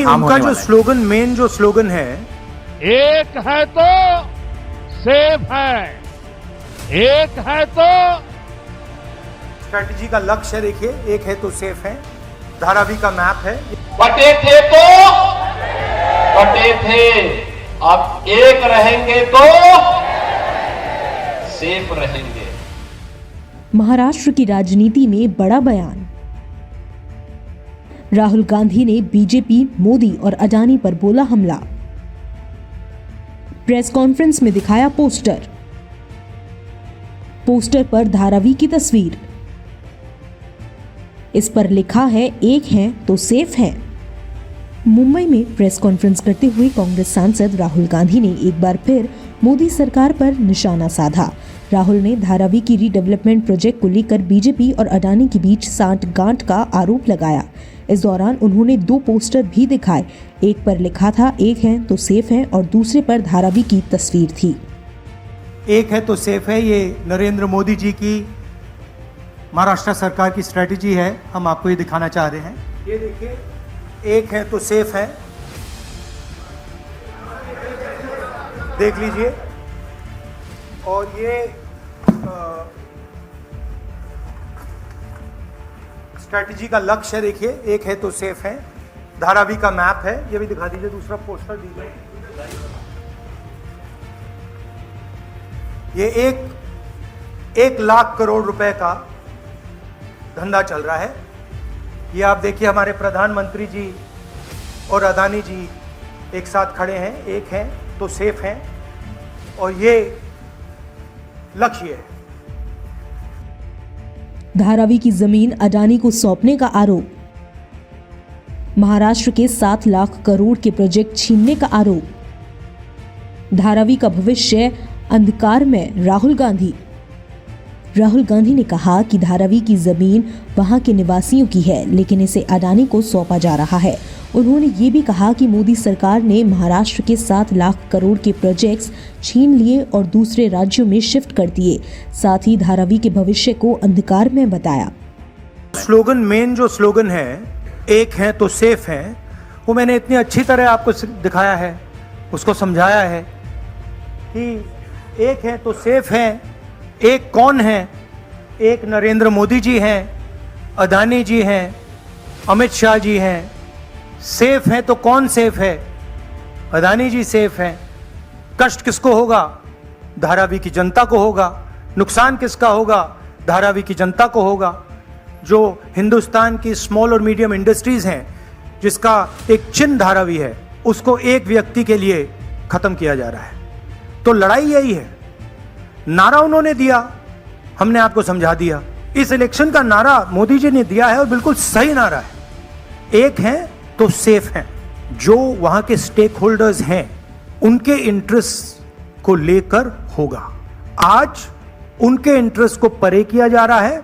उनका जो slogan, main जो स्लोगन है, एक है तो सेफ है, एक है तो स्ट्रैटेजी का लक्ष्य देखिए, एक है तो सेफ है, धारावी का मैप है। बटे थे तो बटे थे, अब एक रहेंगे तो सेफ रहेंगे। महाराष्ट्र की राजनीति में बड़ा बयान। राहुल गांधी ने बीजेपी, मोदी और अडानी पर बोला हमला। प्रेस कॉन्फ्रेंस में दिखाया पोस्टर। पोस्टर पर धारावी की तस्वीर। इस पर लिखा है, एक हैं तो सेफ हैं। मुंबई में प्रेस कॉन्फ्रेंस करते हुए कांग्रेस सांसद राहुल गांधी ने एक बार फिर मोदी सरकार पर निशाना साधा। राहुल ने धारावी की रीडेवलपमेंट प्रोजेक्ट को लेकर बीजेपी और अडानी के बीच सांठ-गांठ का आरोप लगाया। इस दौरान उन्होंने 2 पोस्टर भी दिखाए। एक पर लिखा था, एक हैं तो सेफ हैं, और दूसरे पर धारावी की तस्वीर थी। एक है तो सेफ है, ये नरेंद्र मोदी जी की महाराष्ट्र सरकार की स्ट्रैटेजी है। हम आपको ये दिखाना चाह रहे हैं। ये देखिए, एक है तो सेफ है, देख लीजिए। और ये स्ट्रैटेजी का लक्ष्य देखिए, एक है तो सेफ है, धारावी का मैप है। ये भी दिखा दीजिए, दूसरा पोस्टर दीजिए। ये 1 लाख करोड़ रुपए का धंधा चल रहा है। ये आप देखिए, हमारे प्रधानमंत्री जी और अडानी जी एक साथ खड़े हैं, एक हैं तो सेफ हैं, और ये लक्ष्य है। धारावी की जमीन अडानी को सौंपने का आरोप। महाराष्ट्र के 7 लाख करोड़ के प्रोजेक्ट छीनने का आरोप। धारावी का भविष्य अंधकार में, राहुल गांधी। राहुल गांधी ने कहा कि धारावी की जमीन वहां के निवासियों की है, लेकिन इसे अडानी को सौंपा जा रहा है। उन्होंने ये भी कहा कि मोदी सरकार ने महाराष्ट्र के 7 लाख करोड़ के प्रोजेक्ट्स छीन लिए और दूसरे राज्यों में शिफ्ट कर दिए। साथ ही धारावी के भविष्य को अंधकार में बताया। स्लोगन, मेन जो स्लोगन है, एक है तो सेफ है, वो मैंने इतनी अच्छी तरह आपको दिखाया है, उसको समझाया है कि एक है तो सेफ है। एक कौन है? एक नरेंद्र मोदी जी हैं, अडानी जी हैं, अमित शाह जी हैं। सेफ है तो कौन सेफ है? अडानी जी सेफ हैं। कष्ट किसको होगा? धारावी की जनता को होगा। नुकसान किसका होगा? धारावी की जनता को होगा। जो हिंदुस्तान की स्मॉल और मीडियम इंडस्ट्रीज हैं, जिसका एक चिन्ह धारावी है, उसको एक व्यक्ति के लिए खत्म किया जा रहा है। तो लड़ाई यही है। नारा उन्होंने दिया, हमने आपको समझा दिया। इस इलेक्शन का नारा मोदी जी ने दिया है और बिल्कुल सही नारा है। एक हैं तो सेफ हैं। जो वहां के स्टेक होल्डर्स हैं, उनके इंटरेस्ट को लेकर होगा। आज उनके इंटरेस्ट को परे किया जा रहा है,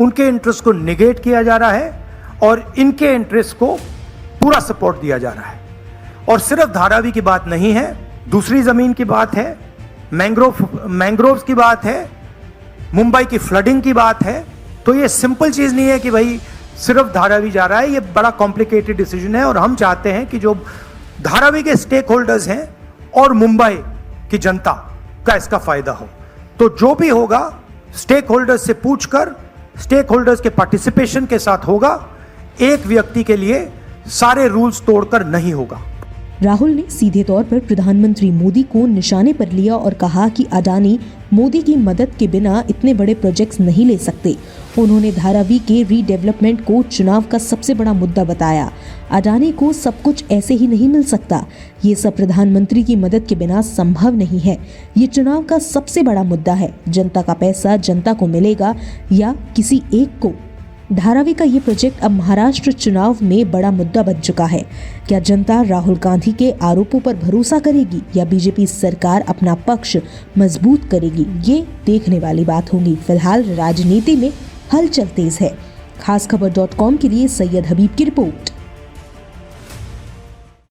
उनके इंटरेस्ट को निगेट किया जा रहा है, और इनके इंटरेस्ट को पूरा सपोर्ट दिया जा रहा है। और सिर्फ धारावी की बात नहीं है, दूसरी जमीन की बात है, मैंग्रोव्स की बात है, मुंबई की फ्लडिंग की बात है। तो ये सिंपल चीज नहीं है कि भाई सिर्फ धारावी जा रहा है। ये बड़ा कॉम्प्लिकेटेड डिसीजन है, और हम चाहते हैं कि जो धारावी के स्टेक होल्डर्स हैं और मुंबई की जनता का इसका फायदा हो। तो जो भी होगा, स्टेक होल्डर्स से पूछकर, स्टेक होल्डर्स के पार्टिसिपेशन के साथ होगा। एक व्यक्ति के लिए सारे रूल्स तोड़कर नहीं होगा। राहुल ने सीधे तौर पर प्रधानमंत्री मोदी को निशाने पर लिया और कहा कि अडानी मोदी की मदद के बिना इतने बड़े प्रोजेक्ट्स नहीं ले सकते। उन्होंने धारावी के रीडेवलपमेंट को चुनाव का सबसे बड़ा मुद्दा बताया। अडानी को सब कुछ ऐसे ही नहीं मिल सकता। ये सब प्रधानमंत्री की मदद के बिना संभव नहीं है। ये चुनाव का सबसे बड़ा मुद्दा है। जनता का पैसा जनता को मिलेगा या किसी एक को। धारावी का ये प्रोजेक्ट अब महाराष्ट्र चुनाव में बड़ा मुद्दा बन चुका है। क्या जनता राहुल गांधी के आरोपों पर भरोसा करेगी या बीजेपी सरकार अपना पक्ष मजबूत करेगी? ये देखने वाली बात होगी। फिलहाल राजनीति में हलचल तेज है। खासखबर.com के लिए सैयद हबीब की रिपोर्ट।